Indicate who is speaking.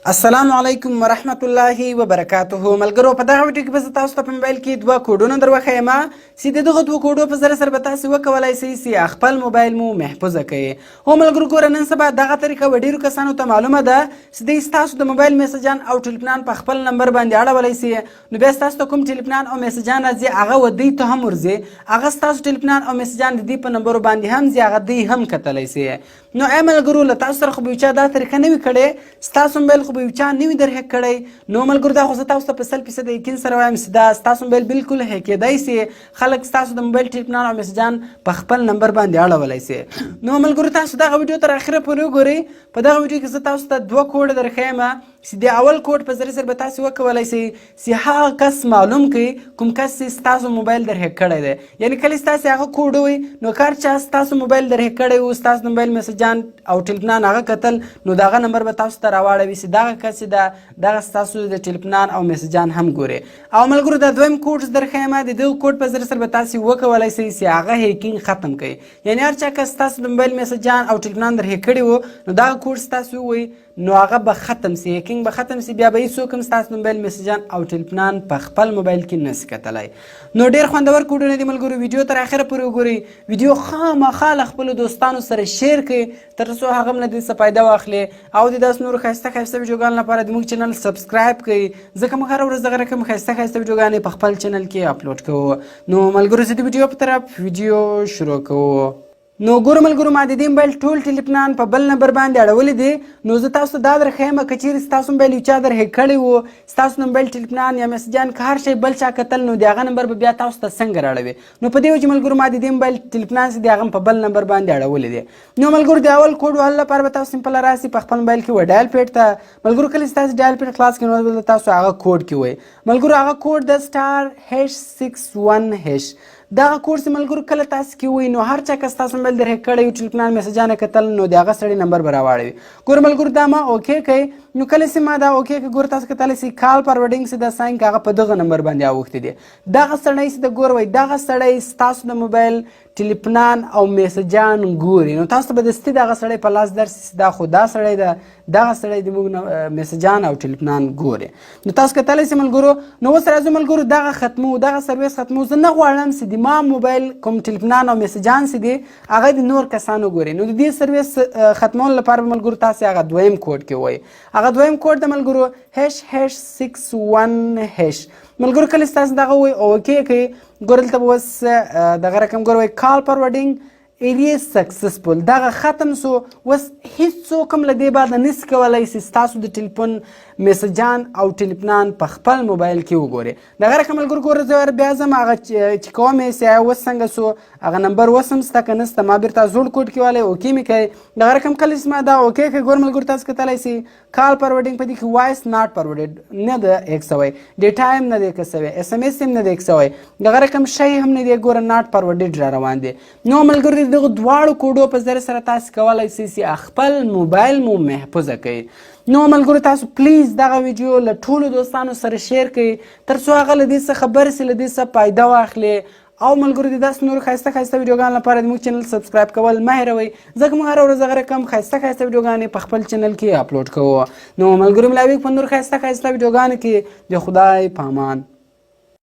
Speaker 1: السلام علیکم ورحمت الله وبرکاته. ملګرو په دغه ویډیو کې به زه تاسو ته په موبایل کې دوه کوډونه در وښیم چې د دغه دوه کوډو په ذریعه سره به تاسې وکولی شئ چې خپل موبایل مو محفوظه کړئ. هو ملګرو ګوره نن سبا دغه طریقه به ډېرو کسانو ته معلومه ده چې دوی ستاسو د موبایل میسجان او ټلیفونان په خپل نمبر باندې اړولی شي، نو بیا ستاسو ته کوم ټلیفونان او میسجان راځي هغه و دوی ته هم ورځي، هغه ستاسو ټلیفونان او میسجان د دوی په نمبرو باندې هم ځي، هغه دوی هم کتلی شي. نو ای ملګرو له تاسو سره خو به یو چا دا طریقه نه وي کړې، ستاسو موبایل خو به یو چا نه وي در هیک کړی. نو ملګرو دا خو زه تاسو ته په 100% یقین سره وایم چې دا ستاسو موبایل بالکل هیک کیدای شي، خلک ستاسو د موبایل ټلیفونان او میسجان په خپل نمبر باندې اړولی شي. نو ملګرو تاسو دغه ویډیو تر اخره پورې وګورئ. په دغه ویډیو کې زه تاسو ته دوه کوډ در ښیم چې د اول کوډ په ذریعه سره به تاسې وکولی شئ چې هغه کس معلوم کړئ کوم کس چې ستاسو موبایل در هیک کړی دی. یعنې کله چې تاسې هغه کوډ ووایئ نو کار چا ستاسو موبایل در هیک کړی و، ستاسو د موبایل میسجان او ټلیفونان هغه کتل، نو د هغه نمبر به تاسو ته راواړوي چې دغه کس چې دغه ستاسو د ټلیفونان او میسجان هم ګوري. او ملګرو دا دویم کوډ در ښیم، د دغه کوډ په ذریعه سره به تاسې وکولی شئ چې هغه هیکینګ ختم کړئ. یعنې هر چا کس ستاسو د موبایل میسجان او ټلیفونان در هیک کړي وو نو دغه کوډ ستاسو ووایئ نو هغه به ختم سي، هیکینګ به ختم سي، بیا به هیڅوک هم ستاسو موبایل میسجان او ټلیفونان په خپل موبایل کې نسي کتلی. نو ډېر خوندور کوډونه دي ملګرو، ویډیو تر اخره پورې وګورئ. ویډیو خامخا له خپلو دوستانو سره شیر کړئ تر څو هغه هم له دې څه فایده واخلي، او د داسې نورو ښایسته ښایسته ویډیوګانو لپاره زموږ چینل سبسکرایب کړئ، ځکه موږ هره ورځ دغه رقم ښایسته ښایسته ویډیوګانې په خپل چینل کې اپلوډ کوو. نو ملګرو زه د ویډیو په طرف ویډیو شروع کوو. نو ګورو ملګرو ما د دې موبایل ټول ټلیفونان په بل نمبر باندې اړولي دي. نو زه تاسو ته دا در ښیم که چیرې ستاسو موبایل یو چا در هیک کړی و، ستاسو د موبایل ټلیفونان یا میسجان که هر شی بل چا کتل، نو د هغه نمبر به بیا تاسو ته څنګه راړوي. نو په دې وجه ملګرو ما د دې موبایل ټلیفونان چې دي هغه په بل نمبر باندې اړولي دي. نو ملګرو د اول کوډ وهلو لپاره به تاسو سمپل راسئ په خپل موبایل کې و ډایل پیډ ته. ملګرو کله چې تاسو ډایل پیډ خلاص کړئ نو به تاسو هغه کوډ کې وایي. ملګرو هغه کوډ د *61#. دغه کوډ چې ملګرو کله تاسو کې وایي نو هر چا که ستاسو موبایل در هیک کړی وي، ټلیفونان میسجان یې کتل، نو د هغه سړي نمبر به راواړوي. ګوره ملګرو دا ما اوکې کوئ. نو کله چې ما دا اوکې کړئ ګوره تاسو کتلی شئ کال فارورډینګ چې دا ساین هغه په دغه نمبر باندې اوښتي دي. دغه سړی چې د ګوره وایي دغه سړی ستاسو د موبایل ټلیفونان او میسجان ګوري، نو تاسو ته به دستي دغه سړی په لاس درسي چې دا خو دا سړی ده، دغه سړی د موږ میسجان او ټلیفونان ګوري. نو تاسو کتلی شئ ملګرو. نو اوس راځو ملګرو دغه ختمو، دغه سرویس ختمو. زه نه غواړم چې د ما موبایل کوم ټلیفونان او میسجان چې دي هغه د نور کسانو ګوري. نو د دې سرویس ختمولو لپاره به ملګرو تاسې هغه دویم کوډ کې وایي. هغه دویم کوډ د ملګرو #61#. ملګرو کله چې تاسو دغه وایي اوکې کوئ ګوره دلته به اوس دغه رقم ګوره وایي کال فارورډینګ ایریز سکسسفول، دغه ختم سو. اوس هیڅوک هم له دې بعده نسي کولی چې ستاسو د ټلیفون میسجان او ټلیفونان په خپل موبایل کې وګوري. دغه رقم ملګرو ګوره زه بیا ځم هغه چې کوم یې چې اوس څنګه سو هغه نمبر اوس هم شته که نشته، ما بیرته زوړ کوډ کې والی اوکې مې کوئ. دغه رقم کله چې ما دا اوکې کړئ ګوره ملګرو تاسو کتلی شئ کال فارورډینګ په دې کې وایس ناټ فارورډډ نه ده هیک سوی، ډیټا هم نه دی هیک سوی، اس ام اس هم نه دی هیک سوی، دغه رقم شی هم نه دی ګوره ناټ فارورډډ را روان دی. نو ملګرو دغه دواړو کوډو په ذریعه سره تاسو کولی شئ چې خپل موبایل مو محفوظه کړئ. نو ملګرو تاسو پلیز دغه ویډیو له ټولو دوستانو سره شیر کړئ تر څو هغه له دې څه خبر سي، له دې څه فایده واخلي. او ملګرو د داسې نورو ښایسته ښایسته ویډیوګانو لپاره زموږ چینل سبسکرایب کول مه هېروئ، ځکه موږ هره ورځ هغه رقم ښایسته ښایسته ویډیوګانې په خپل چینل کې اپلوډ کوو. نو ملګرو ملاویږو په نور ښایسته ښایسته ویډیوګانو کې. د خدای په امان.